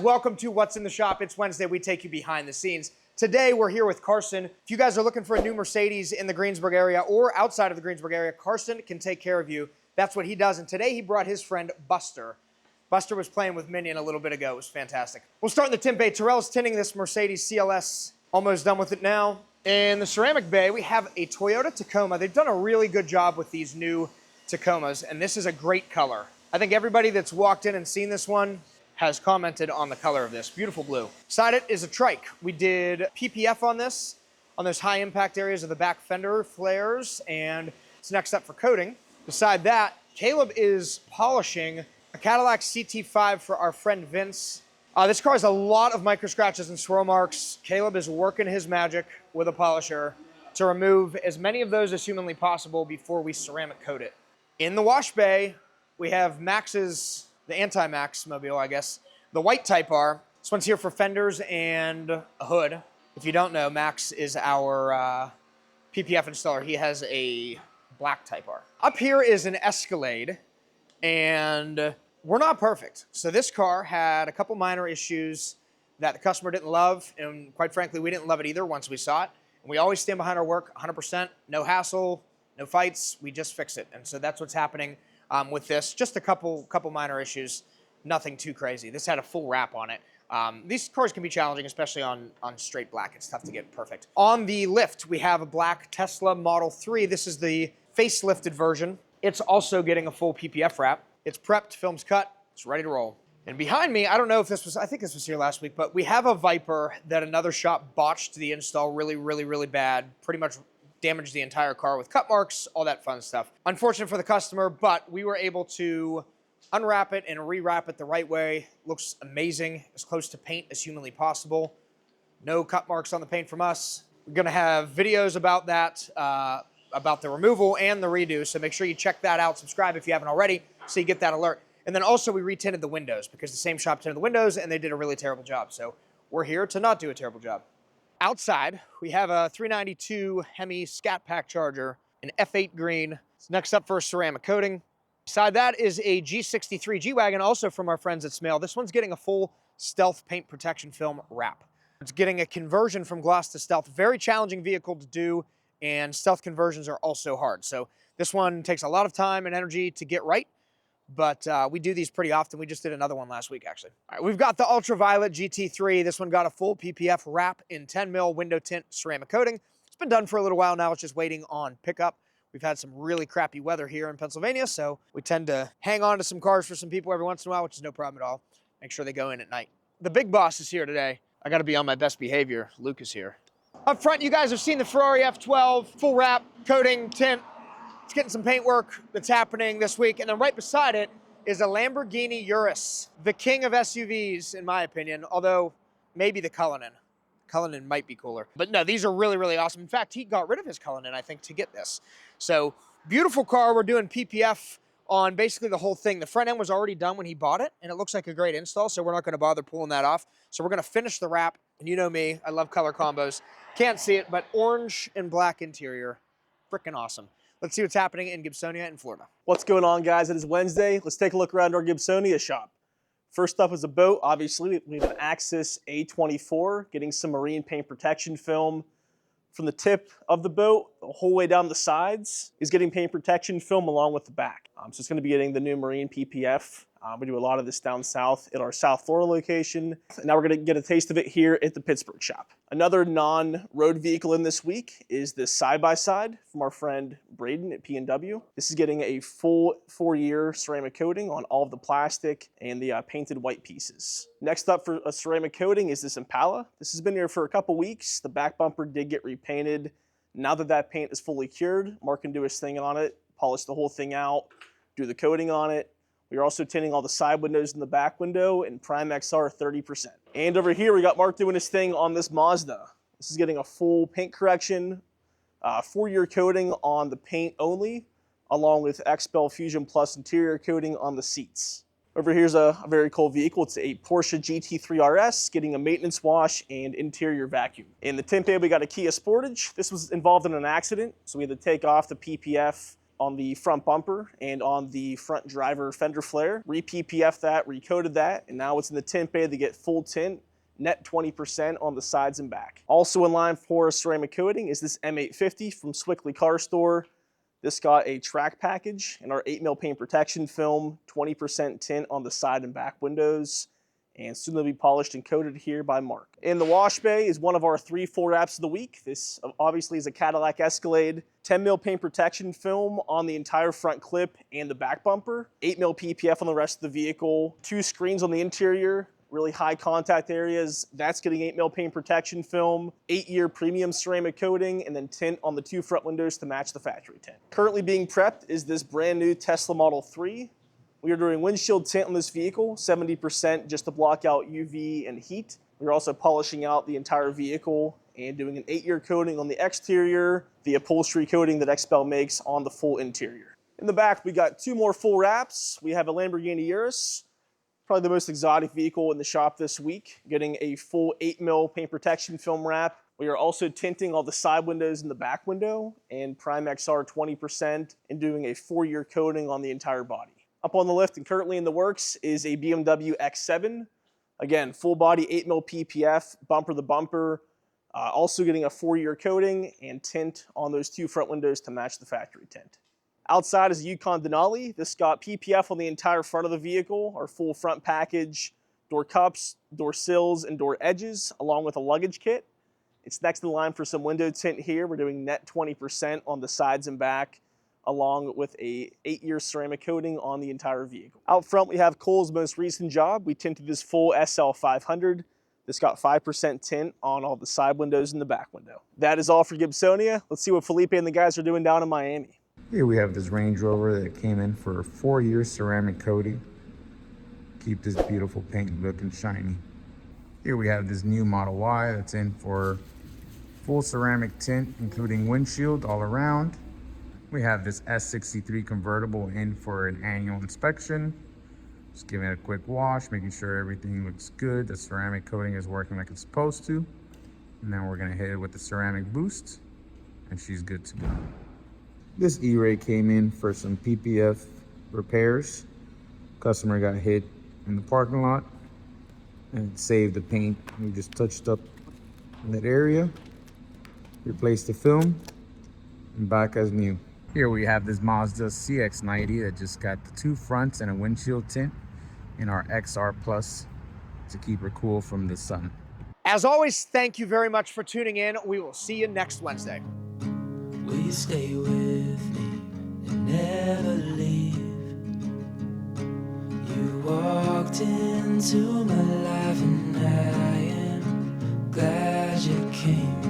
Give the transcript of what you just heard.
Welcome to What's in the Shop. It's Wednesday. We take you behind the scenes. Today, we're here with Carson. If you guys are looking for a new Mercedes in the Greensburg area or outside of the Greensburg area, Carson can take care of you. That's what he does. And today, he brought his friend, Buster. Buster was playing with Minion a little bit ago. It was fantastic. We'll start in the tint bay. Terrell's tinting this Mercedes CLS. Almost done with it now. In the ceramic bay, we have a Toyota Tacoma. They've done a really good job with these new Tacomas, and this is a great color. I think everybody that's walked in and seen this one has commented on the color of this. Beautiful blue. Beside it is a trike. We did PPF on this, on those high impact areas of the back fender flares, and it's next up for coating. Beside that, Caleb is polishing a Cadillac CT5 for our friend Vince. This car has a lot of micro scratches and swirl marks. Caleb is working his magic with a polisher to remove as many of those as humanly possible before we ceramic coat it. In the wash bay, we have Max's, the anti-Max mobile, I guess, the white Type R. This one's here for fenders and a hood. If you don't know, Max is our PPF installer. He has a black Type R. Up here is an Escalade, and we're not perfect. So this car had a couple minor issues that the customer didn't love, and quite frankly, we didn't love it either once we saw it. And we always stand behind our work 100%, no hassle, no fights, we just fix it. And so that's what's happening with this. Just a couple minor issues, nothing too crazy. This had a full wrap on it. These cars can be challenging, especially on straight black. It's tough to get perfect. On the lift, we have a black Tesla Model 3. This is the facelifted version. It's also getting a full PPF wrap. It's prepped, film's cut, it's ready to roll. And behind me, I don't know if this was, I think this was here last week, but we have a Viper that another shop botched the install really bad, pretty much damaged the entire car with cut marks, all that fun stuff. Unfortunate for the customer, but we were able to unwrap it and rewrap it the right way. Looks amazing, as close to paint as humanly possible. No cut marks on the paint from us. We're gonna have videos about that, about the removal and the redo, so make sure you check that out. Subscribe if you haven't already, so you get that alert. And then also we retinted the windows, because the same shop tinted the windows and they did a really terrible job. So we're here to not do a terrible job. Outside, we have a 392 Hemi Scat Pack Charger, an F8 green. It's next up for a ceramic coating. Beside that is a G63 G-Wagon, also from our friends at Smale. This one's getting a full stealth paint protection film wrap. It's getting a conversion from gloss to stealth. Very challenging vehicle to do, and stealth conversions are also hard. So this one takes a lot of time and energy to get right, but we do these pretty often. We just did another one last week, actually. All right, we've got the Ultraviolet GT3. This one got a full PPF wrap in 10 mil window tint ceramic coating. It's been done for a little while now. It's just waiting on pickup. We've had some really crappy weather here in Pennsylvania, so we tend to hang on to some cars for some people every once in a while, which is no problem at all. Make sure they go in at night. The big boss is here today. I gotta be on my best behavior. Luke is here. Up front, you guys have seen the Ferrari F12, full wrap, coating, tint. It's getting some paint work that's happening this week. And then right beside it is a Lamborghini Urus, the king of SUVs, in my opinion, although maybe the Cullinan. Cullinan might be cooler. But no, these are really awesome. In fact, he got rid of his Cullinan, I think, to get this. So beautiful car. We're doing PPF on basically the whole thing. The front end was already done when he bought it, and it looks like a great install, so we're not gonna bother pulling that off. So we're gonna finish the wrap, and you know me, I love color combos. Can't see it, but orange and black interior, freaking awesome. Let's see what's happening in Gibsonia in Florida. What's going on, guys? It is Wednesday. Let's take a look around our Gibsonia shop. First up is a boat. Obviously, we have an Axis A24, getting some marine paint protection film from the tip of the boat, the whole way down the sides is getting paint protection film along with the back. So it's going to be getting the new marine PPF. We do a lot of this down south at our South Florida location. And now we're going to get a taste of it here at the Pittsburgh shop. Another non-road vehicle in this week is this side-by-side from our friend Braden at P&W. This is getting a full 4-year ceramic coating on all of the plastic and the painted white pieces. Next up for a ceramic coating is this Impala. This has been here for a couple weeks. The back bumper did get repainted. Now that that paint is fully cured, Mark can do his thing on it, polish the whole thing out, do the coating on it. We are also tinting all the side windows in the back window in Prime XR 30%. And over here, we got Mark doing his thing on this Mazda. This is getting a full paint correction, 4-year coating on the paint only, along with xpel Fusion Plus interior coating on the seats. Over here's a very cool vehicle. It's a Porsche GT3 RS, getting a maintenance wash and interior vacuum. In the tint bay, we got a Kia Sportage. This was involved in an accident, so we had to take off the PPF on the front bumper and on the front driver fender flare. Re-PPF that, recoated that, and now it's in the tint bay to get full tint, net 20% on the sides and back. Also in line for ceramic coating is this M850 from Swickley Car Store. This got a track package and our 8mm paint protection film, 20% tint on the side and back windows, and soon they'll be polished and coated here by Mark. In the wash bay is one of our 3-4 wraps of the week. This obviously is a Cadillac Escalade. 10mm paint protection film on the entire front clip and the back bumper. 8mm PPF on the rest of the vehicle. 2 screens on the interior, really high contact areas. That's getting 8mm paint protection film, 8-year premium ceramic coating, and then tint on the 2 front windows to match the factory tint. Currently being prepped is this brand new Tesla Model 3. We are doing windshield tint on this vehicle, 70% just to block out UV and heat. We're also polishing out the entire vehicle and doing an 8-year coating on the exterior, the upholstery coating that xpel makes on the full interior. In the back, we got 2 more full wraps. We have a Lamborghini Urus, probably the most exotic vehicle in the shop this week, getting a full 8mm paint protection film wrap. We are also tinting all the side windows in the back window and Prime XR 20% and doing a 4-year coating on the entire body. Up on the lift and currently in the works is a BMW X7. Again, full body 8mm PPF, bumper to bumper, also getting a 4-year coating and tint on those 2 front windows to match the factory tint. Outside is a Yukon Denali. This got PPF on the entire front of the vehicle, our full front package, door cups, door sills, and door edges, along with a luggage kit. It's next in line for some window tint here. We're doing net 20% on the sides and back, along with a 8-year ceramic coating on the entire vehicle. Out front, we have Cole's most recent job. We tinted this full SL500. This got 5% tint on all the side windows and the back window. That is all for Gibsonia. Let's see what Felipe and the guys are doing down in Miami. Here we have this Range Rover that came in for a 4-year ceramic coating. Keep this beautiful paint looking shiny. Here we have this new Model Y that's in for full ceramic tint, including windshield all around. We have this S63 convertible in for an annual inspection. Just giving it a quick wash, making sure everything looks good. The ceramic coating is working like it's supposed to. And then we're gonna hit it with the ceramic boost, and she's good to go. This E-Ray came in for some PPF repairs. Customer got hit in the parking lot and it saved the paint. We just touched up that area, replaced the film, and back as new. Here we have this Mazda CX-90 that just got the 2 fronts and a windshield tint in our XR Plus to keep her cool from the sun. As always, thank you very much for tuning in. We will see you next Wednesday. Will you stay with me and never leave? You walked into my life and I am glad you came.